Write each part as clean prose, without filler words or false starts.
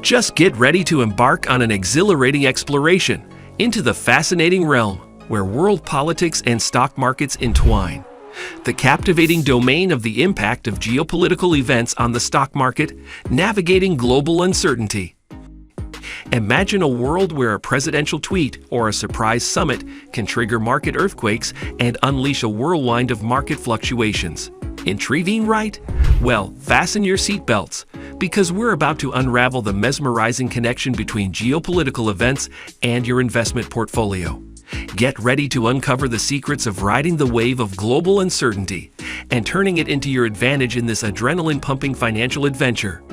Just get ready to embark on an exhilarating exploration into the fascinating realm where world politics and stock markets entwine. The captivating domain of the impact of geopolitical events on the stock market, navigating global uncertainty. Imagine a world where a presidential tweet or a surprise summit can trigger market earthquakes and unleash a whirlwind of market fluctuations. Intriguing, right? Well, fasten your seatbelts, because we're about to unravel the mesmerizing connection between geopolitical events and your investment portfolio. Get ready to uncover the secrets of riding the wave of global uncertainty and turning it into your advantage in this adrenaline-pumping financial adventure.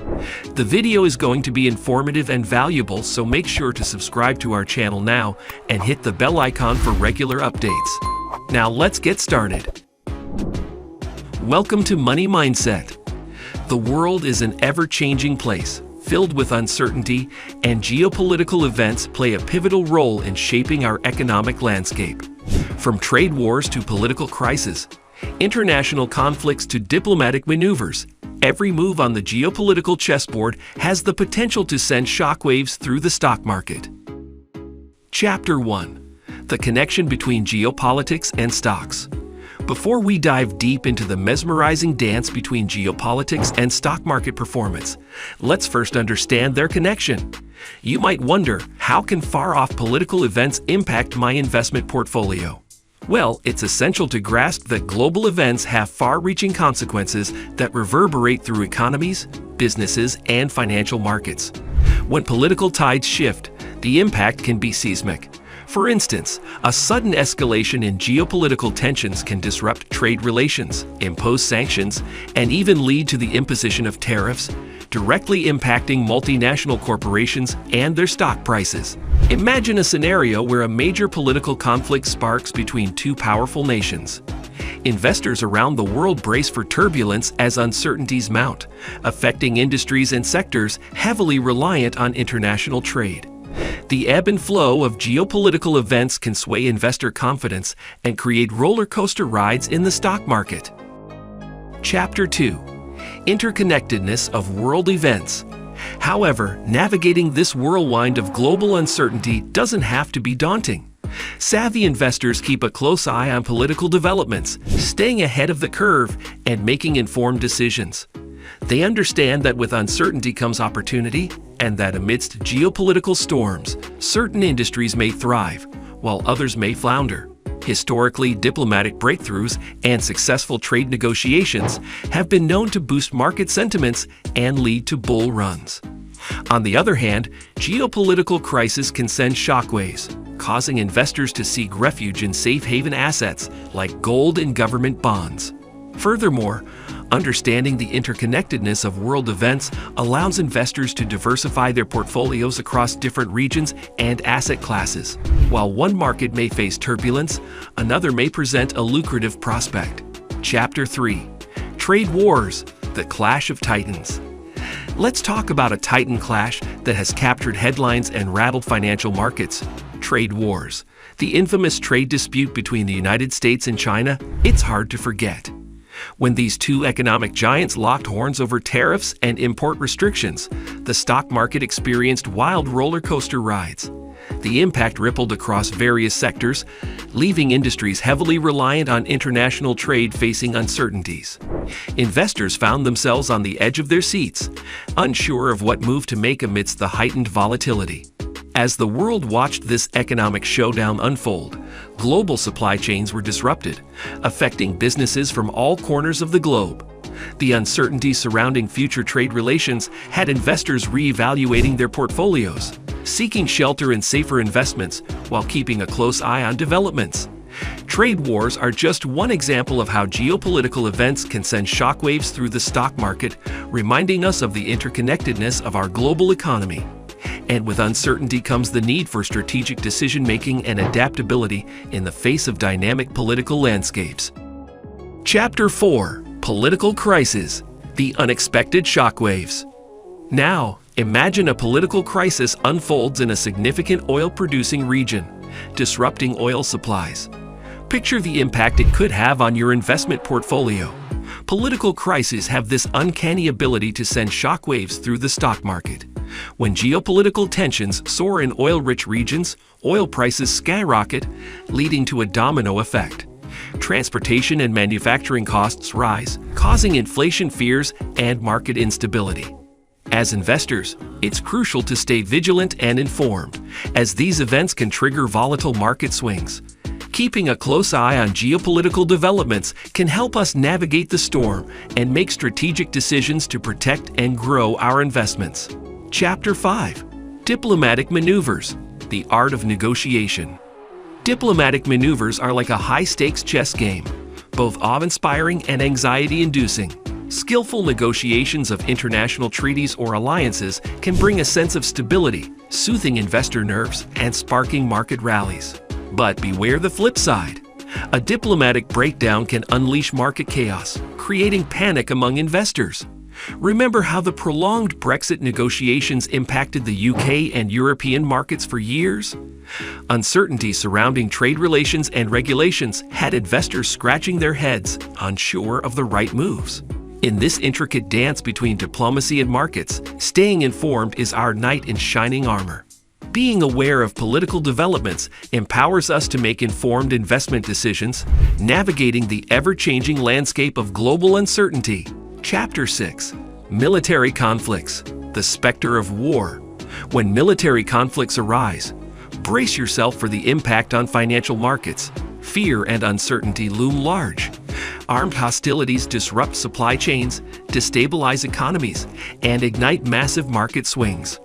The video is going to be informative and valuable, so make sure to subscribe to our channel now and hit the bell icon for regular updates. Now let's get started. Welcome to Money Mindset. The world is an ever-changing place, filled with uncertainty, and geopolitical events play a pivotal role in shaping our economic landscape. From trade wars to political crises, international conflicts to diplomatic maneuvers, every move on the geopolitical chessboard has the potential to send shockwaves through the stock market. Chapter 1. The connection between geopolitics and stocks. Before we dive deep into the mesmerizing dance between geopolitics and stock market performance, let's first understand their connection. You might wonder, how can far-off political events impact my investment portfolio? Well, it's essential to grasp that global events have far-reaching consequences that reverberate through economies, businesses, and financial markets. When political tides shift, the impact can be seismic. For instance, a sudden escalation in geopolitical tensions can disrupt trade relations, impose sanctions, and even lead to the imposition of tariffs, directly impacting multinational corporations and their stock prices. Imagine a scenario where a major political conflict sparks between two powerful nations. Investors around the world brace for turbulence as uncertainties mount, affecting industries and sectors heavily reliant on international trade. The ebb and flow of geopolitical events can sway investor confidence and create roller coaster rides in the stock market. Chapter 2. Interconnectedness of world events. However, navigating this whirlwind of global uncertainty doesn't have to be daunting. Savvy investors keep a close eye on political developments, staying ahead of the curve and making informed decisions. They understand that with uncertainty comes opportunity, and that amidst geopolitical storms, certain industries may thrive, while others may flounder. Historically, diplomatic breakthroughs and successful trade negotiations have been known to boost market sentiments and lead to bull runs. On the other hand, geopolitical crises can send shockwaves, causing investors to seek refuge in safe haven assets like gold and government bonds. Furthermore, understanding the interconnectedness of world events allows investors to diversify their portfolios across different regions and asset classes. While one market may face turbulence, another may present a lucrative prospect. Chapter 3. Trade Wars, the Clash of Titans. Let's talk about a titan clash that has captured headlines and rattled financial markets. Trade wars. The infamous trade dispute between the United States and China, it's hard to forget. When these two economic giants locked horns over tariffs and import restrictions, the stock market experienced wild roller coaster rides. The impact rippled across various sectors, leaving industries heavily reliant on international trade facing uncertainties. Investors found themselves on the edge of their seats, unsure of what move to make amidst the heightened volatility. As the world watched this economic showdown unfold, global supply chains were disrupted, affecting businesses from all corners of the globe. The uncertainty surrounding future trade relations had investors reevaluating their portfolios, seeking shelter in safer investments while keeping a close eye on developments. Trade wars are just one example of how geopolitical events can send shockwaves through the stock market, reminding us of the interconnectedness of our global economy. And with uncertainty comes the need for strategic decision-making and adaptability in the face of dynamic political landscapes. Chapter 4. Political Crisis, the Unexpected Shockwaves. Now, imagine a political crisis unfolds in a significant oil-producing region, disrupting oil supplies. Picture the impact it could have on your investment portfolio. Political crises have this uncanny ability to send shockwaves through the stock market. When geopolitical tensions soar in oil-rich regions, oil prices skyrocket, leading to a domino effect. Transportation and manufacturing costs rise, causing inflation fears and market instability. As investors, it's crucial to stay vigilant and informed, as these events can trigger volatile market swings. Keeping a close eye on geopolitical developments can help us navigate the storm and make strategic decisions to protect and grow our investments. Chapter 5. Diplomatic Maneuvers: The Art of Negotiation. Diplomatic maneuvers are like a high-stakes chess game, both awe-inspiring and anxiety-inducing. Skillful negotiations of international treaties or alliances can bring a sense of stability, soothing investor nerves and sparking market rallies. But beware the flip side. A diplomatic breakdown can unleash market chaos, creating panic among investors. Remember how the prolonged Brexit negotiations impacted the UK and European markets for years? Uncertainty surrounding trade relations and regulations had investors scratching their heads, unsure of the right moves. In this intricate dance between diplomacy and markets, staying informed is our knight in shining armor. Being aware of political developments empowers us to make informed investment decisions, navigating the ever-changing landscape of global uncertainty. Chapter 6. Military Conflicts: The Specter of War. When military conflicts arise, brace yourself for the impact on financial markets. Fear and uncertainty loom large. Armed hostilities disrupt supply chains, destabilize economies, and ignite massive market swings.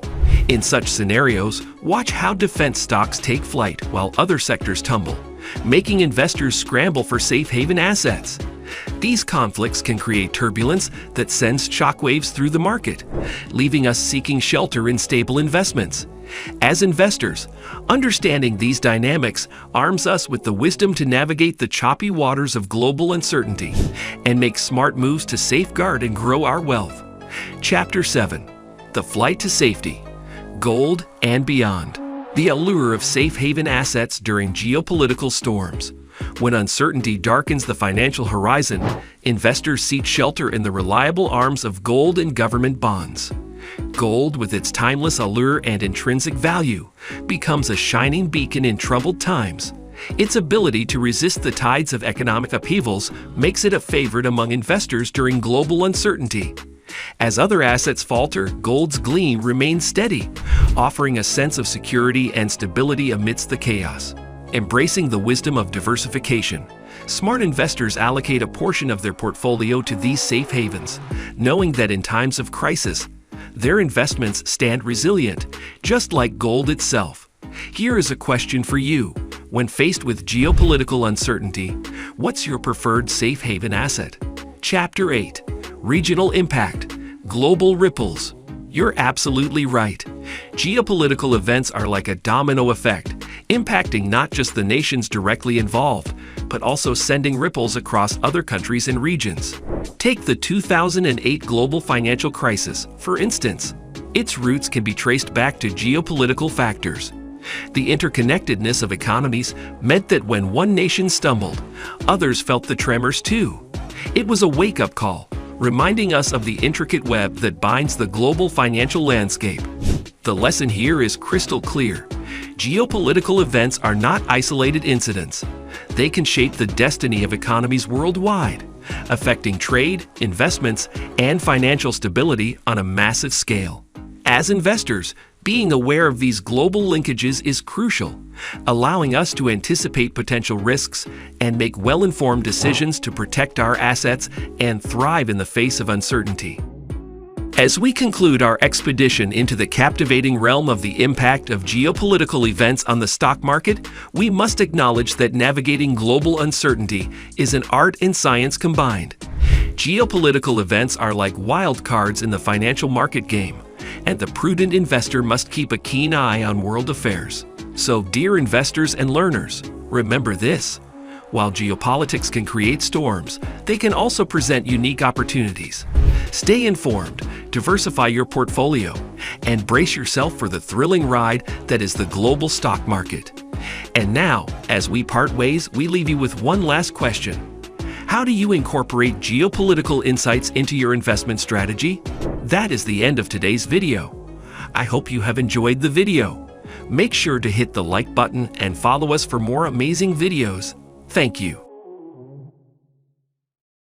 In such scenarios, watch how defense stocks take flight while other sectors tumble, making investors scramble for safe haven assets. These conflicts can create turbulence that sends shockwaves through the market, leaving us seeking shelter in stable investments. As investors, understanding these dynamics arms us with the wisdom to navigate the choppy waters of global uncertainty and make smart moves to safeguard and grow our wealth. Chapter 7. The Flight to Safety: Gold and Beyond. The allure of safe haven assets during geopolitical storms. When uncertainty darkens the financial horizon, investors seek shelter in the reliable arms of gold and government bonds. Gold, with its timeless allure and intrinsic value, becomes a shining beacon in troubled times. Its ability to resist the tides of economic upheavals makes it a favorite among investors during global uncertainty. As other assets falter, gold's gleam remains steady, offering a sense of security and stability amidst the chaos. Embracing the wisdom of diversification, smart investors allocate a portion of their portfolio to these safe havens, knowing that in times of crisis, their investments stand resilient, just like gold itself. Here is a question for you. When faced with geopolitical uncertainty, what's your preferred safe haven asset? Chapter 8. Regional Impact: Global Ripples. You're absolutely right. Geopolitical events are like a domino effect, impacting not just the nations directly involved, but also sending ripples across other countries and regions. Take the 2008 global financial crisis, for instance. Its roots can be traced back to geopolitical factors. The interconnectedness of economies meant that when one nation stumbled, others felt the tremors too. It was a wake-up call, reminding us of the intricate web that binds the global financial landscape. The lesson here is crystal clear. Geopolitical events are not isolated incidents. They can shape the destiny of economies worldwide, affecting trade, investments, and financial stability on a massive scale. As investors, being aware of these global linkages is crucial, allowing us to anticipate potential risks and make well-informed decisions to protect our assets and thrive in the face of uncertainty. As we conclude our expedition into the captivating realm of the impact of geopolitical events on the stock market, we must acknowledge that navigating global uncertainty is an art and science combined. Geopolitical events are like wild cards in the financial market game, and the prudent investor must keep a keen eye on world affairs. So, dear investors and learners, remember this: while geopolitics can create storms, they can also present unique opportunities. Stay informed, diversify your portfolio, and brace yourself for the thrilling ride that is the global stock market. And now, as we part ways, we leave you with one last question. How do you incorporate geopolitical insights into your investment strategy? That is the end of today's video. I hope you have enjoyed the video. Make sure to hit the like button and follow us for more amazing videos. Thank you.